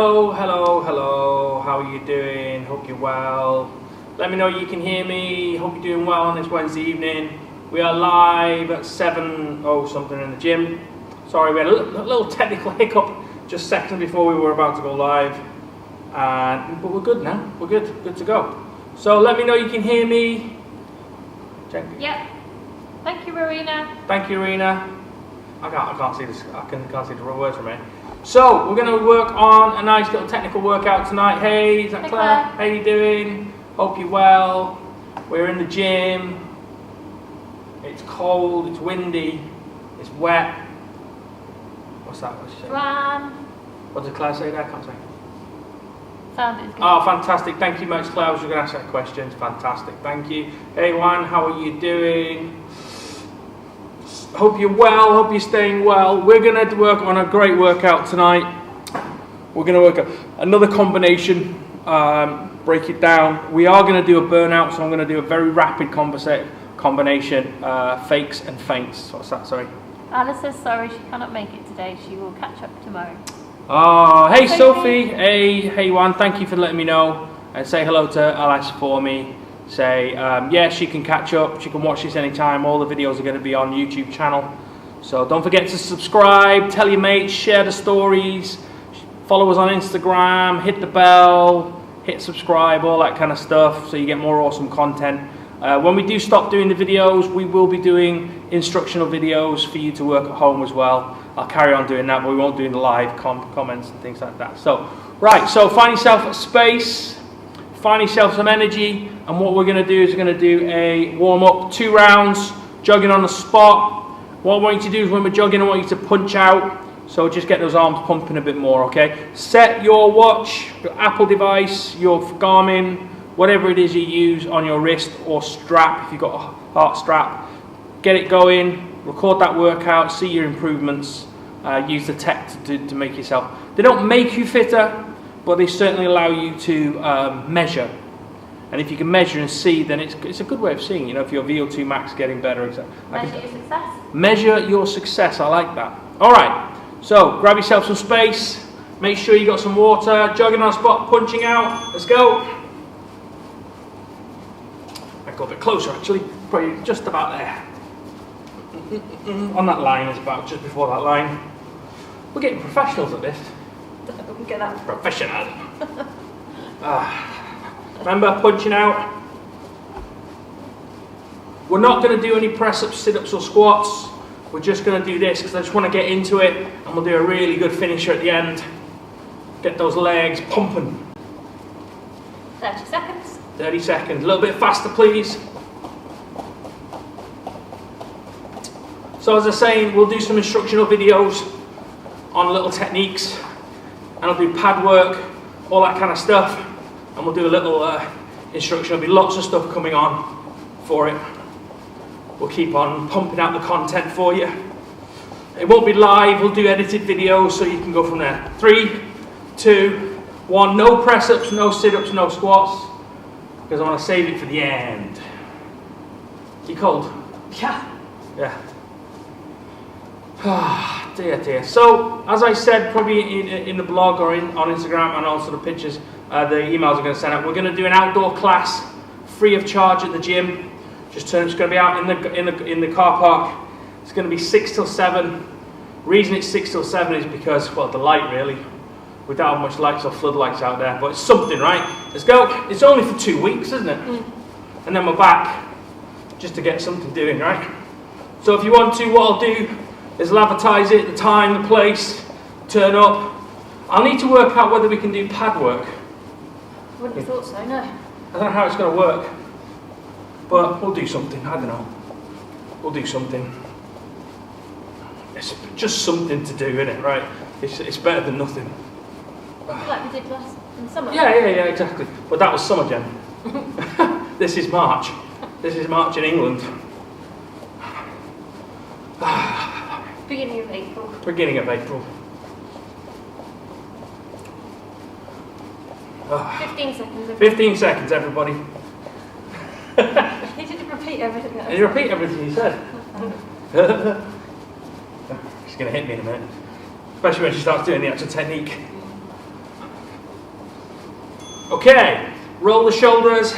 Hello, hello, hello. How are you doing? Hope you're well. Let me know you can hear me. Hope you're doing well on this Wednesday evening. We are live at 7:00 something in the gym. Sorry, we had a little technical hiccup just seconds before we were about to go live. But we're good now. We're good to go. So let me know you can hear me. Check. Yep. Thank you, Marina. Thank you, Rena. I can't see this. I can't see the words from here. So we're going to work on a nice little technical workout tonight. Hey, is that Claire? How you doing? Hope you're well. We're in the gym. It's cold. It's windy. It's wet. What's that? What's she saying? What did Claire say there? I can't say. Sounded good. Oh, fantastic. Thank you much, Claire. I was going to ask that question. Fantastic. Thank you. Hey, Juan. How are you doing? Hope you're well, hope you're staying well. We're going to work on a great workout tonight. We're going to work on another combination, break it down. We are going to do a burnout, so I'm going to do a very rapid combination, fakes and feints. What's that, sorry? Alice says sorry, she cannot make it today. She will catch up tomorrow. Oh, hey Sophie. Hey Juan, thank you for letting me know. And say hello to Alice for me. Say, yeah, she can catch up, she can watch this anytime. All the videos are going to be on YouTube channel. So don't forget to subscribe, tell your mates, share the stories, follow us on Instagram, hit the bell, hit subscribe, all that kind of stuff, so you get more awesome content. When we do stop doing the videos, we will be doing instructional videos for you to work at home as well. I'll carry on doing that, but we won't do the live comments and things like that. So, right, so find yourself a space. Find yourself some energy, and what we're going to do is we're going to do a warm-up, 2 rounds, jogging on the spot. What I want you to do is when we're jogging, I want you to punch out, so just get those arms pumping a bit more, okay? Set your watch, your Apple device, your Garmin, whatever it is you use on your wrist or strap, if you've got a heart strap. Get it going, record that workout, see your improvements, use the tech to make yourself. They don't make you fitter, but they certainly allow you to measure. And if you can measure and see, then it's a good way of seeing, you know, if your VO2 max is getting better. Measure your success. Measure your success, I like that. All right, so grab yourself some space, make sure you got some water, jogging on a spot, punching out, let's go. I go a bit closer actually, probably just about there. On that line is about just before that line. We're getting professionals at this. Get that. Professional. Remember, punching out. We're not going to do any press-ups, sit-ups or squats. We're just going to do this because I just want to get into it, and we'll do a really good finisher at the end. Get those legs pumping. 30 seconds. 30 seconds. A little bit faster, please. So as I was saying, we'll do some instructional videos on little techniques. And I'll do pad work, all that kind of stuff, and we'll do a little instruction. There'll be lots of stuff coming on for it. We'll keep on pumping out the content for you. It won't be live, we'll do edited videos so you can go from there. 3, 2, 1, no press-ups, no sit-ups, no squats, because I want to save it for the end. You cold? Yeah. Yeah. Ah, dear. So, as I said, probably in the blog or on Instagram, and also the pictures, the emails are going to send out. We're going to do an outdoor class, free of charge at the gym. It's going to be out in the car park. It's going to be 6 till 7. Reason it's 6 till 7 is because, well, the light really. We don't have much lights or floodlights out there, but it's something, right? Let's go. It's only for 2 weeks, isn't it? And then we're back, just to get something doing, right? So if you want to, what I'll do is I'll advertise it, the time, the place, turn up. I'll need to work out whether we can do pad work. Wouldn't have thought so, no. I don't know how it's going to work, but we'll do something, I don't know. We'll do something. It's just something to do, isn't it, right? It's better than nothing. Like we did in summer. Yeah, exactly. But that was summer, Jen. This is March. This is March in England. Beginning of April. Beginning of April. 15 seconds. 15 seconds, everybody. You didn't repeat everything. Did you repeat everything you said? She's going to hit me in a minute. Especially when she starts doing the actual technique. Okay, roll the shoulders,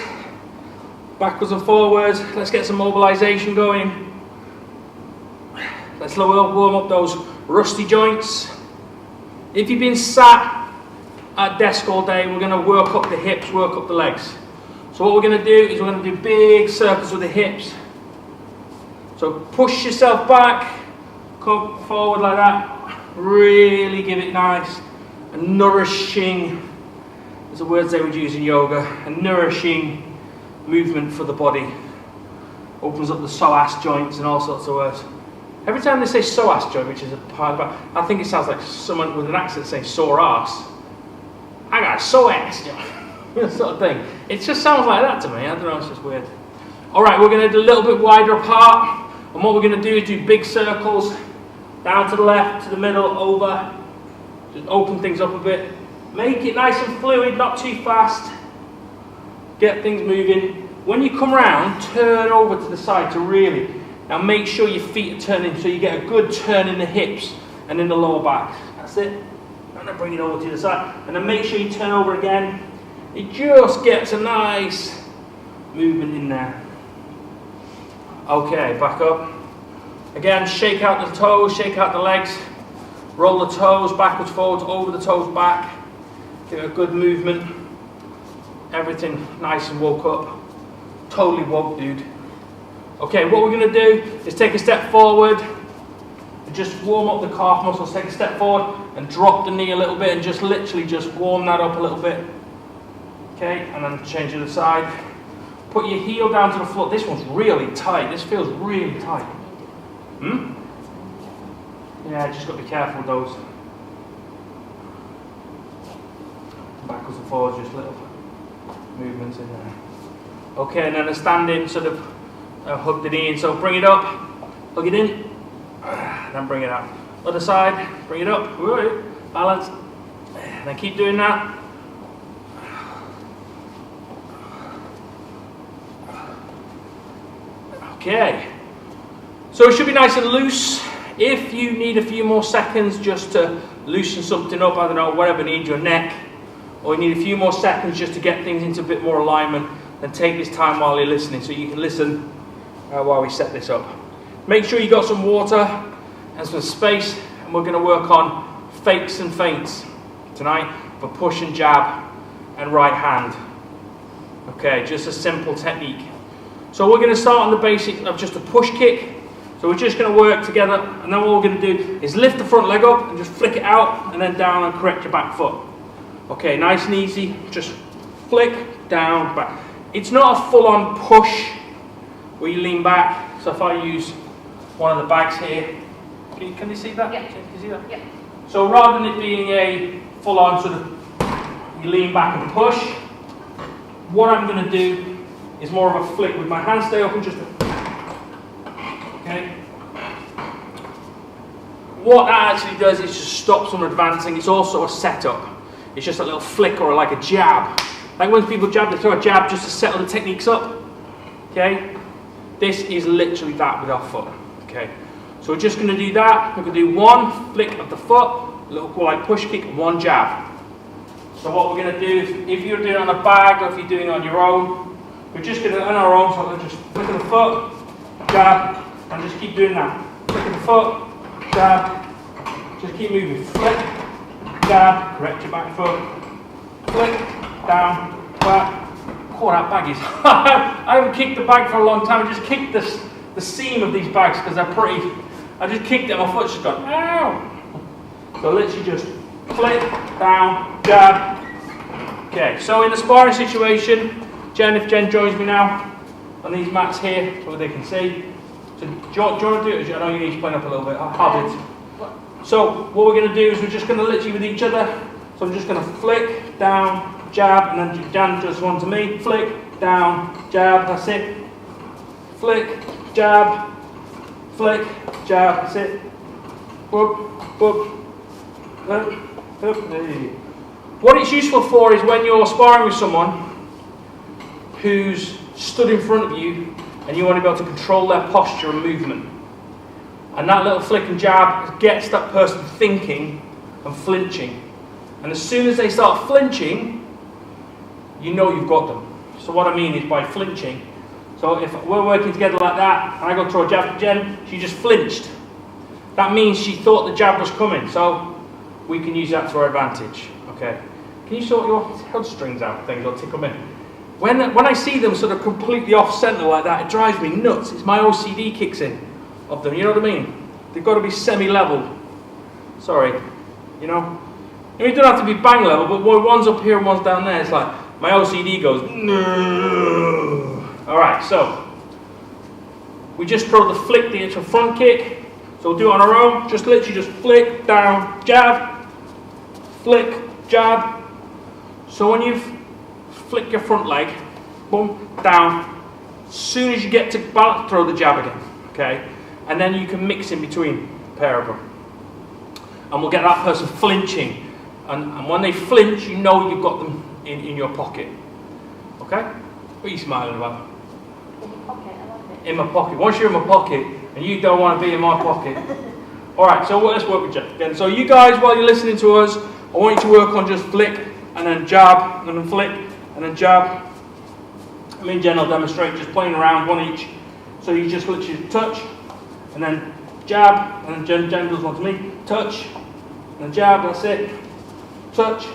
backwards and forwards. Let's get some mobilization going. Let's warm up those rusty joints. If you've been sat at desk all day, we're going to work up the hips, work up the legs. So what we're going to do is we're going to do big circles with the hips. So push yourself back, come forward like that. Really give it nice and nourishing. There's the words they would use in yoga. A nourishing movement for the body. Opens up the psoas joints and all sorts of words. Every time they say psoas joint, which is a part of it, I think it sounds like someone with an accent saying sore ass. I got a psoas joint. That sort of thing. It just sounds like that to me. I don't know, it's just weird. Alright, we're going to do a little bit wider apart. And what we're going to do is do big circles. Down to the left, to the middle, over. Just open things up a bit. Make it nice and fluid, not too fast. Get things moving. When you come round, turn over to the side to really. Now make sure your feet are turning so you get a good turn in the hips and in the lower back. That's it. And then bring it over to the side. And then make sure you turn over again. It just gets a nice movement in there. Okay, back up. Again, shake out the toes, shake out the legs. Roll the toes backwards, forwards, over the toes back. Give it a good movement. Everything nice and woke up. Totally woke, dude. Okay, what we're going to do is take a step forward. And just warm up the calf muscles. Take a step forward and drop the knee a little bit and just literally just warm that up a little bit. Okay, and then change to the side. Put your heel down to the floor. This one's really tight. This feels really tight. Yeah, just got to be careful with those. Backwards and forwards, just little movements in there. Okay, and then a standing sort of hug the knee in. So bring it up, hug it in, then bring it out. Other side, bring it up, balance, and then keep doing that. Okay, so it should be nice and loose. If you need a few more seconds just to loosen something up, I don't know, whatever needs your neck, or you need a few more seconds just to get things into a bit more alignment, then take this time while you're listening so you can listen while we set this up. Make sure you got some water and some space, and we're going to work on fakes and feints tonight for push and jab and right hand. Okay, just a simple technique. So we're going to start on the basic of just a push kick. So we're just going to work together, and then what we're going to do is lift the front leg up and just flick it out and then down and correct your back foot. Okay, nice and easy. Just flick, down, back. It's not a full-on push where you lean back. So if I use one of the bags here, can you see that? Yeah. Can you see that? Yeah. So rather than it being a full-on sort of, you lean back and push, what I'm going to do is more of a flick with my hands stay open, just okay. What that actually does is just stops them advancing. It's also a setup. It's just a little flick or like a jab. Like when people jab, they throw a jab just to settle the techniques up. Okay. This is literally that with our foot. Okay. So we're just going to do that. We're going to do one flick of the foot, a little like push kick, and one jab. So what we're going to do is, if you're doing it on a bag or if you're doing it on your own, we're just going to, on our own, so we'll just flick of the foot, jab, and just keep doing that. Flick of the foot, jab, just keep moving. Flick, jab, correct your back foot, flick, down, back. Oh, that bag is, I haven't kicked the bag for a long time. I just kicked the seam of these bags because they're pretty, I just kicked it, my foot's just gone, ow. So literally just flick, down, jab. Okay, so in a sparring situation, if Jen joins me now on these mats here so they can see. So do you want to do it? I know you need to point up a little bit. I'll do it. So what we're going to do is we're just going to literally with each other. So I'm just going to flick, down, jab, and then Jan does one to me. Flick, down, jab, that's it. Flick, jab, flick, jab, that's it. Whoop, whoop, whoop, whoop. What it's useful for is when you're sparring with someone who's stood in front of you and you want to be able to control their posture and movement. And that little flick and jab gets that person thinking and flinching. And as soon as they start flinching, you know you've got them. So what I mean is by flinching. So if we're working together like that, and I go throw a jab to Jen, she just flinched. That means she thought the jab was coming, so we can use that to our advantage. Okay. Can you sort your head strings out, things, or tick them in? When I see them sort of completely off centre like that, it drives me nuts. It's my OCD kicks in of them, you know what I mean? They've got to be semi-level. Sorry, you know? I mean, it don't have to be bang level, but one's up here and one's down there. It's like, my OCD goes, no. Alright, so, we just throw the flick, the actual front kick. So we'll do it on our own, just literally just flick, down, jab, flick, jab. So when you flick your front leg, boom, down, as soon as you get to balance, throw the jab again, okay? And then you can mix in between a pair of them. And we'll get that person flinching. And when they flinch, you know you've got them in your pocket. Okay? What are you smiling about? In your pocket, I love it. In my pocket. Once you're in my pocket, and you don't want to be in my pocket. Alright, so let's work with Jen again. So you guys, while you're listening to us, I want you to work on just flick, and then jab, and then flick, and then jab. I mean, Jen will demonstrate just playing around, one each. So you just literally touch, and then jab, and then Jen does one to me, touch, and then jab, that's it. Touch,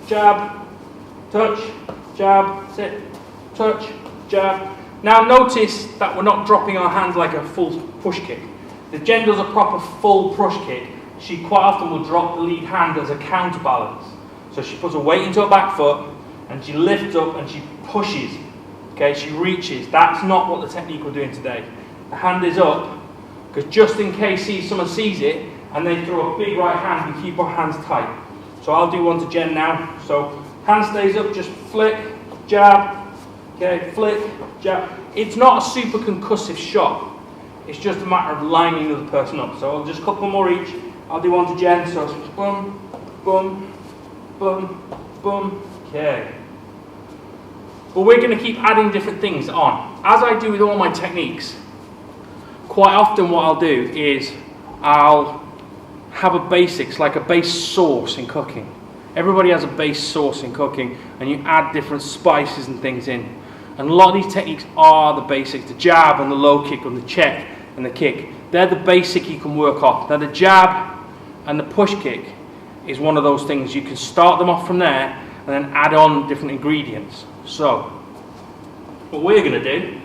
jab, touch, jab, that's it. Touch, jab. Now notice that we're not dropping our hands like a full push kick. If Jen does a proper full push kick, she quite often will drop the lead hand as a counterbalance. So she puts a weight into her back foot, and she lifts up and she pushes. Okay, she reaches. That's not what the technique we're doing today. The hand is up, because just in case someone sees it, and they throw a big right hand, we keep our hands tight. So I'll do one to Jen now. So hand stays up, just flick, jab, okay, flick, jab. It's not a super concussive shot. It's just a matter of lining the other person up. So I'll just a couple more each. I'll do one to Jen. So boom, boom, boom, boom. Okay. But we're going to keep adding different things on. As I do with all my techniques, quite often what I'll do is I'll have a basics, like a base sauce in cooking. Everybody has a base sauce in cooking, and you add different spices and things in. And a lot of these techniques are the basics, the jab and the low kick and the check and the kick. They're the basic you can work off. Now the jab and the push kick is one of those things. You can start them off from there and then add on different ingredients. So, what we're going to do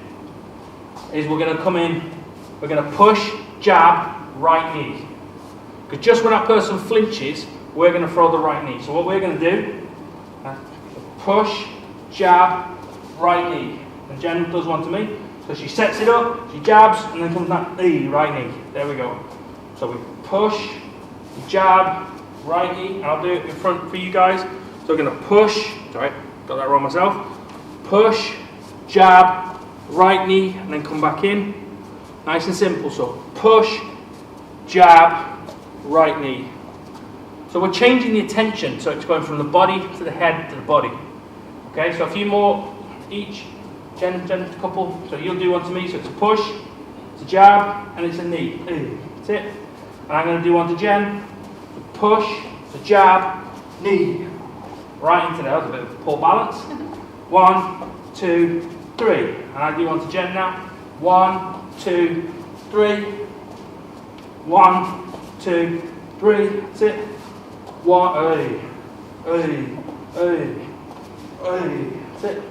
is we're going to come in, we're going to push, jab, right knee. Because just when that person flinches, we're going to throw the right knee. So what we're going to do, push, jab, right knee. And Jen does one to me. So she sets it up, she jabs, and then comes that knee, right knee. There we go. So we push, jab, right knee. And I'll do it in front for you guys. So we're going to push, sorry, got that wrong myself. Push, jab, right knee, and then come back in. Nice and simple. So push, jab, right knee. So we're changing the attention. So it's going from the body to the head to the body. Okay, so a few more each. Jen, a couple. So you'll do one to me. So it's a push, it's a jab, and it's a knee. That's it. And I'm going to do one to Jen. It's a push, it's a jab, knee. Right into there. That was a bit of poor balance. 1, 2, 3. And I do one to Jen now. 1, 2, 3. 1, 2, 3. That's it. 1, that's it.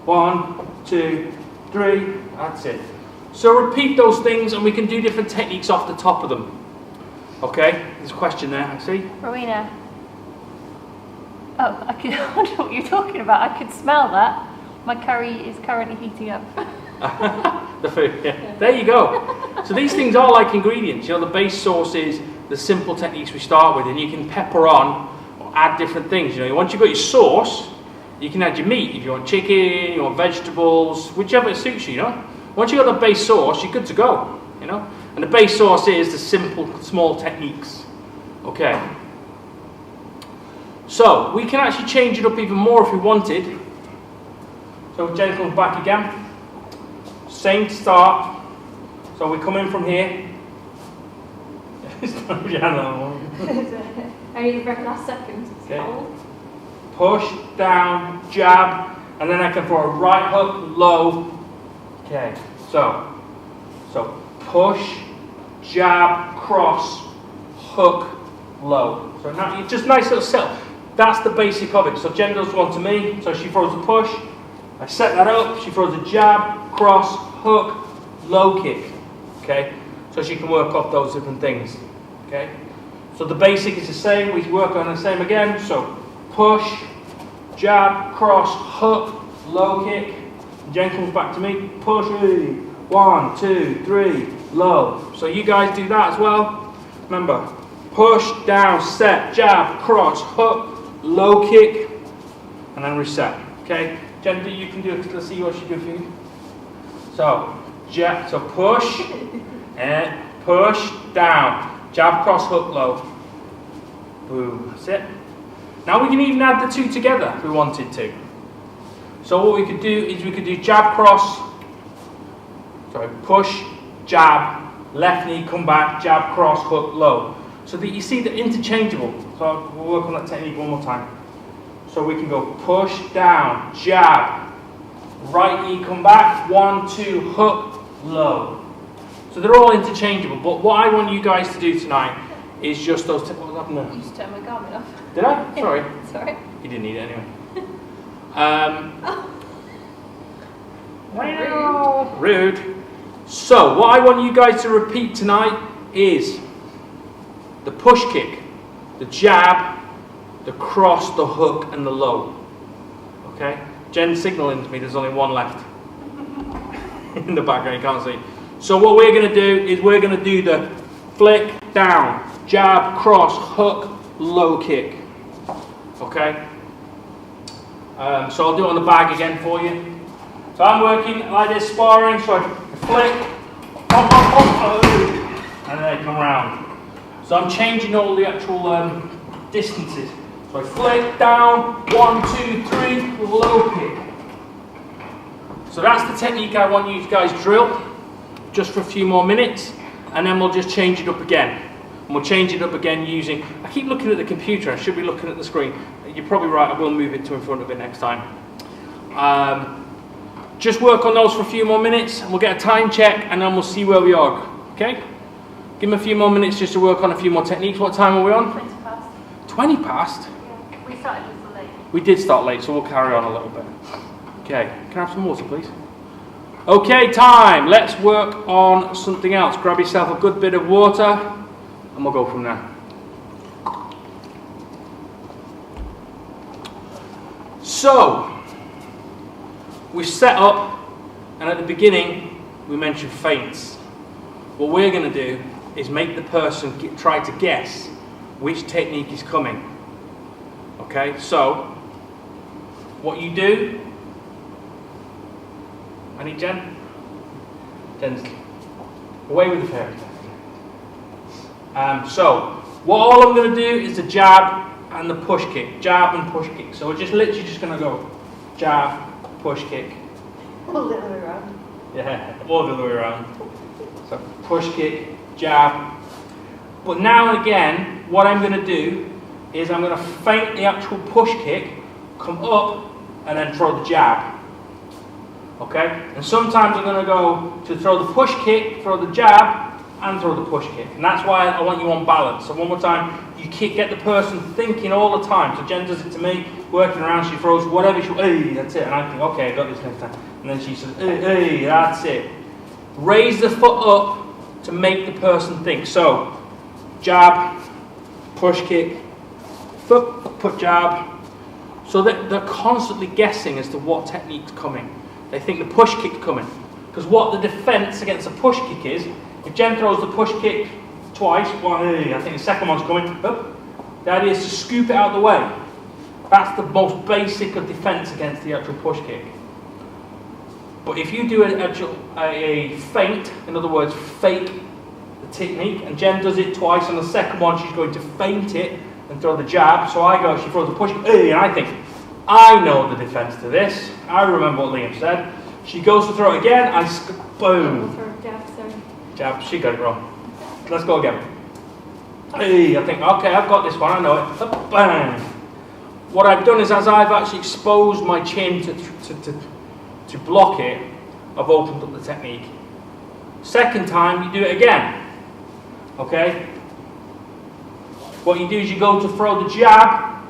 1, 2, 3. That's it. So repeat those things, and we can do different techniques off the top of them. Okay? There's a question there, I see. Rowena. Oh, I don't know what you're talking about. I could smell that. My curry is currently heating up. The food, yeah. There you go. So these things are like ingredients. You know, the base sauce is the simple techniques we start with, and you can pepper on or add different things. You know, once you've got your sauce, you can add your meat. If you want chicken, you want vegetables, whichever suits you, you know. Once you've got the base sauce, you're good to go, you know. And the base sauce is the simple, small techniques. Okay. So, we can actually change it up even more if we wanted. So, Jen comes back again. Same start. So, we come in from here. I need a breath last second. It's okay. cold. push, down, jab, and then I can throw a right hook, low. Okay, so push, jab, cross, hook, low. So now it's just nice little setup. That's the basic of it. So Jen does one to me, so she throws a push, I set that up, she throws a jab, cross, hook, low kick. Okay, so she can work off those different things. Okay, so the basic is the same, we work on the same again. So push, jab, cross, hook, low kick. Jen comes back to me, push, 1, 2, 3, low. So you guys do that as well. Remember, push, down, set, jab, cross, hook, low kick, and then reset. Okay, Jen, you can do it. Let's see what she does for you. So, jab, so push, and push, down, jab, cross, hook, low. Boom, that's it. Now we can even add the two together if we wanted to. So what we could do is we could do jab, cross, sorry, push, jab, left knee, come back, jab, cross, hook, low. So that you see they're interchangeable. So we'll work on that technique one more time. So we can go push, down, jab, right knee, come back, 1, 2, hook, low. So they're all interchangeable, but what I want you guys to do tonight is just those. What was happening there? You just turned my garment off. Did I? Sorry. Sorry. You didn't need it anyway. Rude. So what I want you guys to repeat tonight is the push kick, the jab, the cross, the hook, and the low. Okay? Jen's signalling to me there's only one left in the background, you can't see. So what we're going to do is we're going to do the flick, down, jab, cross, hook, low kick. Okay? So I'll do it on the bag again for you. So I'm working like this, sparring, so I flick, and then I come round. So I'm changing all the actual distances. So I flick, down, 1, 2, 3, low kick. So that's the technique I want you guys to drill, just for a few more minutes, and then we'll just change it up again. And we'll change it up again using, I keep looking at the computer, I should be looking at the screen. You're probably right, I will move it to in front of it next time. Just work on those for a few more minutes, and we'll get a time check, and then we'll see where we are. Okay? Give them a few more minutes just to work on a few more techniques. What time are we on? 20 past. 20 past? Yeah, we started a little late. We did start late, so we'll carry on a little bit. Okay, can I have some water, please? Okay, time. Let's work on something else. Grab yourself a good bit of water, and we'll go from there. So, we've set up, and at the beginning, we mentioned feints. What we're going to do is make the person try to guess which technique is coming. Okay, so what you do, I need Jen. Jen's away with the fairy. So what all I'm going to do is the jab and the push kick, jab and push kick. So we're just literally just going to go jab, push kick. All the other way around. Yeah, all the other way around. So push kick, jab. But now and again, what I'm going to do is I'm going to feint the actual push kick, come up, and then throw the jab. Okay? And sometimes I'm going to go to throw the push kick, throw the jab, and throw the push kick. And that's why I want you on balance. So one more time, you get the person thinking all the time. So Jen does it to me, working around, she throws whatever she, hey, that's it. And I think, okay, I got this next time. And then she says, hey, that's it. Raise the foot up to make the person think. So, jab, push kick, foot, put jab. So that they're constantly guessing as to what technique's coming. They think the push kick's coming. Because what the defense against a push kick is, if Jen throws the push kick twice, well, I think the second one's coming, the idea is to scoop it out of the way. That's the most basic of defense against the actual push kick. But if you do a feint, in other words, fake the technique, and Jen does it twice, on the second one she's going to feint it and throw the jab. So I go, she throws the push, and I think, I know the defense to this. I remember what Liam said. She goes to throw it again, boom. Jab, sorry. Jab, she got it wrong. Let's go again. Hey, I think, okay, I've got this one, I know it. Bang. what I've done is, as I've actually exposed my chin to block it, I've opened up the technique. Second time, you do it again. Okay? What you do is you go to throw the jab,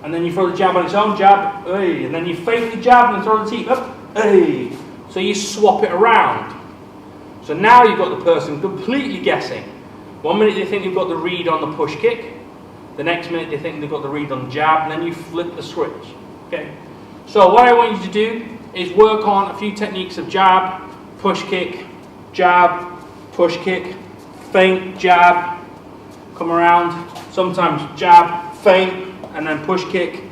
and then you throw the jab on its own jab, hey, and then you fake the jab and throw the teeth up, hey. So you swap it around. So now you've got the person completely guessing. 1 minute they think they've got the read on the push kick, the next minute they think they've got the read on the jab, and then you flip the switch. Okay? So what I want you to do is work on a few techniques of jab, push kick, feint, jab, come around, sometimes jab, feint, and then push kick,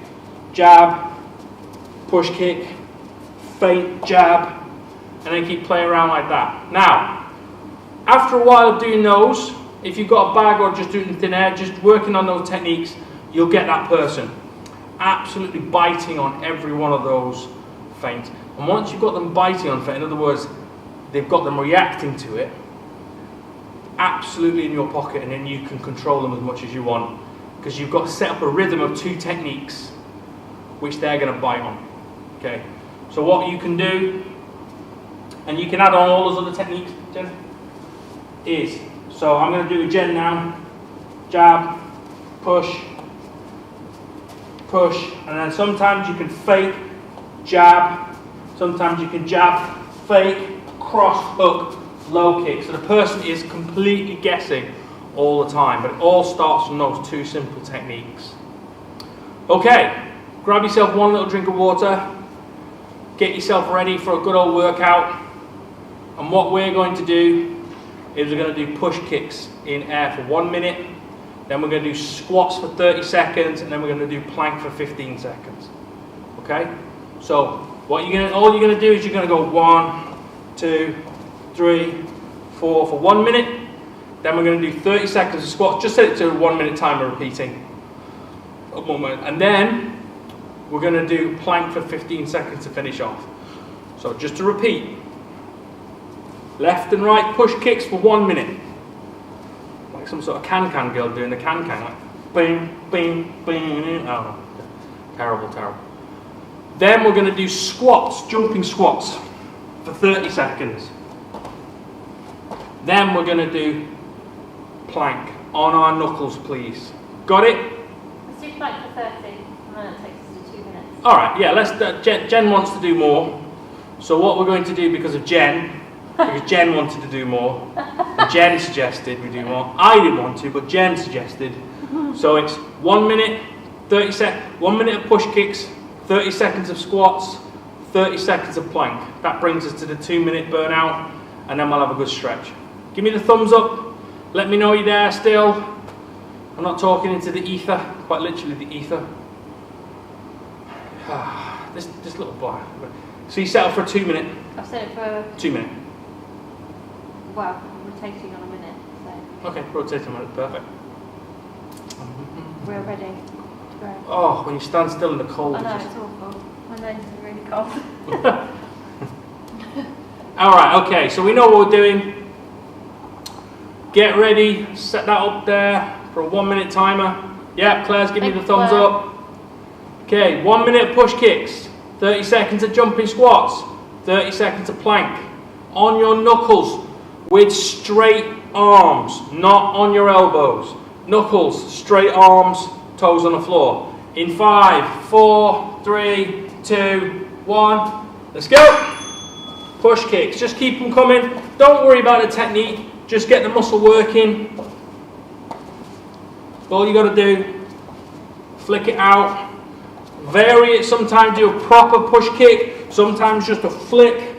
jab, push kick, feint, jab, and then keep playing around like that. Now, after a while of doing those, if you've got a bag or just doing it in thin air, just working on those techniques, you'll get that person absolutely biting on every one of those feints. And once you've got them biting on feint, in other words, they've got them reacting to it, absolutely in your pocket, and then you can control them as much as you want, because you've got to set up a rhythm of 2 techniques which they're going to bite on. Okay, so what you can do, and you can add on all those other techniques, Jen, is, so I'm going to do a Jen now, jab, push, and then sometimes you can fake, jab, sometimes you can jab, fake, cross, hook, low kick. So the person is completely guessing all the time, but it all starts from those 2 simple techniques. Okay, grab yourself one little drink of water, get yourself ready for a good old workout, and what we're going to do is we're going to do push kicks in air for 1 minute, then we're going to do squats for 30 seconds, and then we're going to do plank for 15 seconds. Okay, so all you're going to do is you're going to go 1, 2, 3, 4 for 1 minute. Then we're going to do 30 seconds of squats. Just set it to a 1 minute timer repeating. And then we're going to do plank for 15 seconds to finish off. So just to repeat. Left and right push kicks for 1 minute. Like some sort of can-can girl doing the can-can. Like bing, bing, bing. Oh, terrible, terrible. Then we're going to do squats, jumping squats for 30 seconds. Then we're going to do plank on our knuckles, please. Got it? Let's do plank for 30, and then it takes us to 2 minutes. Alright, yeah, let's. Jen wants to do more. So what we're going to do, because of Jen, because Jen wanted to do more, and Jen suggested we do more. I didn't want to, but Jen suggested. So it's 1 minute, 1 minute of push kicks, 30 seconds of squats, 30 seconds of plank. That brings us to the 2 minute burnout, and then we'll have a good stretch. Give me the thumbs up. Let me know you're there still. I'm not talking into the ether, quite literally the ether. This little boy. So you settle for a 2 minute. I've set it for 2 minute. Well, rotating on a minute. So Okay, rotate a minute, perfect. we're ready to go. Oh, when you stand still in the cold. I know, it's it's awful. My nose is really cold. Alright, okay, so we know what we're doing. Get ready, set that up there for a 1 minute timer. Yeah, Claire's giving me the thumbs up. Okay, 1 minute push kicks, 30 seconds of jumping squats, 30 seconds of plank. On your knuckles with straight arms, not on your elbows. Knuckles, straight arms, toes on the floor. In 5, 4, 3, 2, 1. Let's go. Push kicks, just keep them coming. Don't worry about the technique, just get the muscle working. All you got to do, flick it out, vary it, sometimes do a proper push kick, sometimes just a flick.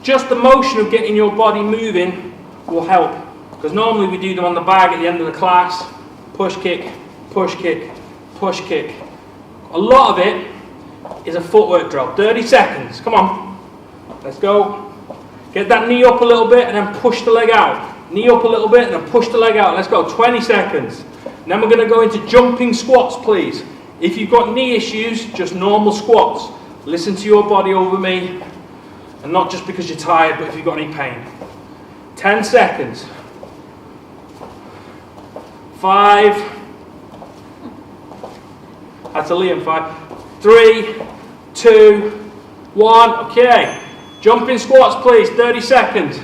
Just the motion of getting your body moving will help, because normally we do them on the bag at the end of the class. Push kick, push kick, push kick. A lot of it is a footwork drill. 30 seconds, come on, let's go. Get that knee up a little bit and then push the leg out. Knee up a little bit and then push the leg out. Let's go, 20 seconds. And then we're going to go into jumping squats, please. If you've got knee issues, just normal squats. Listen to your body over me. And not just because you're tired, but if you've got any pain. 10 seconds. 5, That's a Liam 5. 3, 2, 1. Okay. Jumping squats, please. 30 seconds.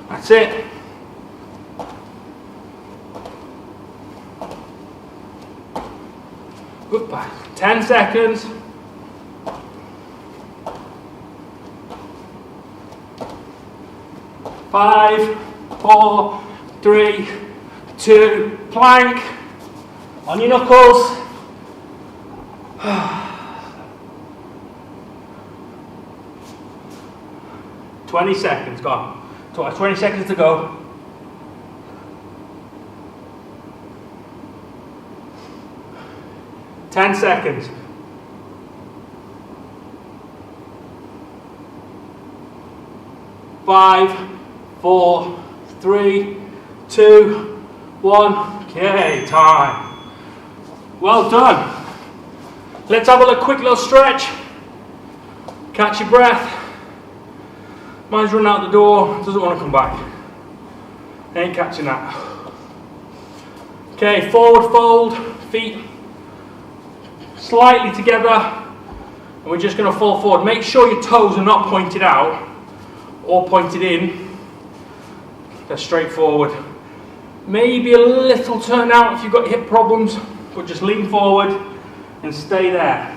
That's it. Goodbye. 10 seconds. 5, 4, 3, 2, plank. On your knuckles. 20 seconds, go on. 20 seconds to go. Ten seconds. 5, 4, 3, 2, 1. Okay, time. Well done. Let's have a quick little stretch. Catch your breath. Mine's run out the door, doesn't want to come back. Ain't catching that. Okay, forward fold, feet slightly together, and we're just going to fall forward. Make sure your toes are not pointed out or pointed in. They're straight forward. Maybe a little turn out if you've got hip problems, but just lean forward and stay there.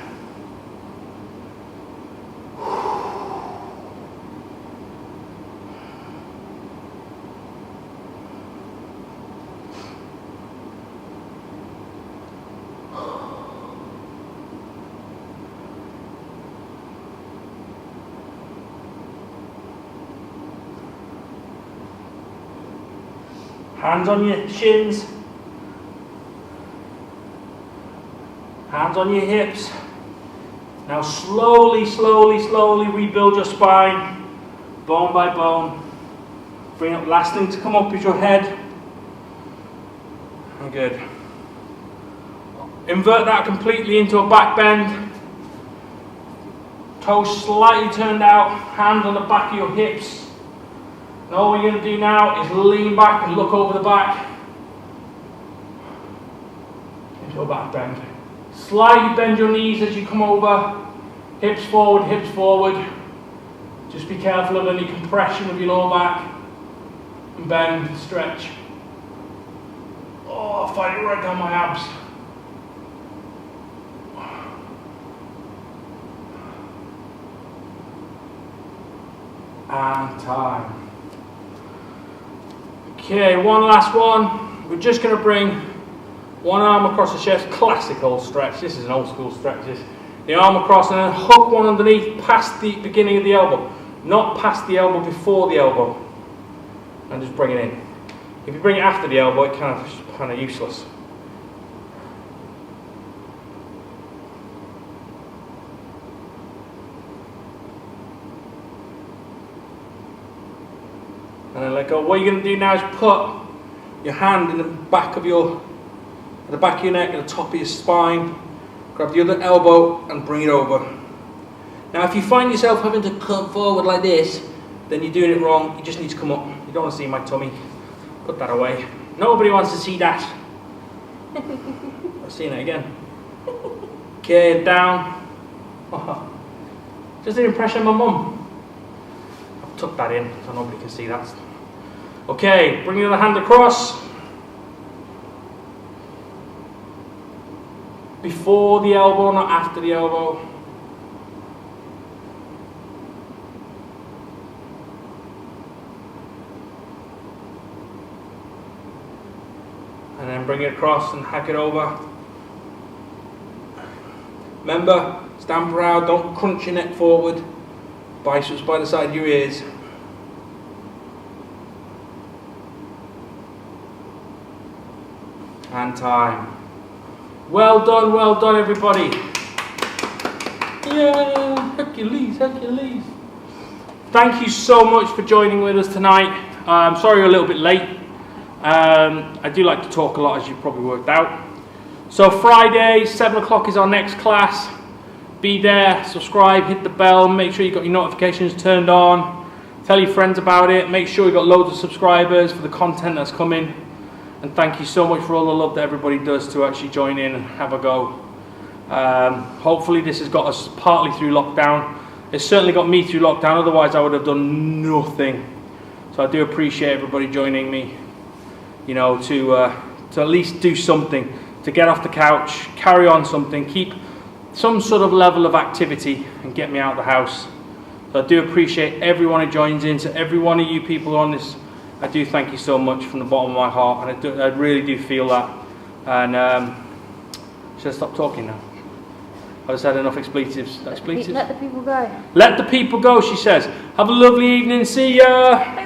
Hands on your shins, hands on your hips. Now slowly, slowly, slowly rebuild your spine, bone by bone. Bring up, last thing to come up is your head. Good. Invert that completely into a back bend. Toes slightly turned out, hands on the back of your hips. And all we're going to do now is lean back and look over the back into a back bend. Slightly bend your knees as you come over, hips forward, hips forward. Just be careful of any compression of your lower back. And bend, stretch. Oh, fight it right down my abs. And time. Okay, one last one. We're just going to bring one arm across the chest. Classic old stretch. This is an old school stretch. This. The arm across and then hook one underneath past the beginning of the elbow. Not past the elbow, before the elbow. And just bring it in. If you bring it after the elbow, it's kind of useless. And then let go. What you're going to do now is put your hand in the back of your neck, at the top of your spine. Grab the other elbow and bring it over. Now if you find yourself having to come forward like this, then you're doing it wrong. You just need to come up. You don't want to see my tummy. Put that away. Nobody wants to see that. I've seen it again. Okay, down. Just an impression of my mum. I've tucked that in so nobody can see that. Okay, bring the other hand across. Before the elbow, not after the elbow. And then bring it across and hack it over. Remember, stand proud, don't crunch your neck forward. Biceps by the side of your ears. And time. Well done everybody. Yeah, Hercules, Hercules. Thank you so much for joining with us tonight. I'm sorry you're a little bit late. I do like to talk a lot, as you've probably worked out. So Friday, 7 o'clock is our next class. Be there, subscribe, hit the bell, make sure you've got your notifications turned on. Tell your friends about it. Make sure you got loads of subscribers for the content that's coming. And thank you so much for all the love that everybody does to actually join in and have a go. Hopefully this has got us partly through lockdown. It's certainly got me through lockdown, otherwise I would have done nothing. So I do appreciate everybody joining me, you know, to at least do something, to get off the couch, carry on something, keep some sort of level of activity and get me out of the house. So I do appreciate everyone who joins in. To every one of you people on this, I do thank you so much from the bottom of my heart, and I really do feel that. And should I stop talking now? I just had enough expletives. Let the people go. Let the people go, she says. Have a lovely evening. See ya.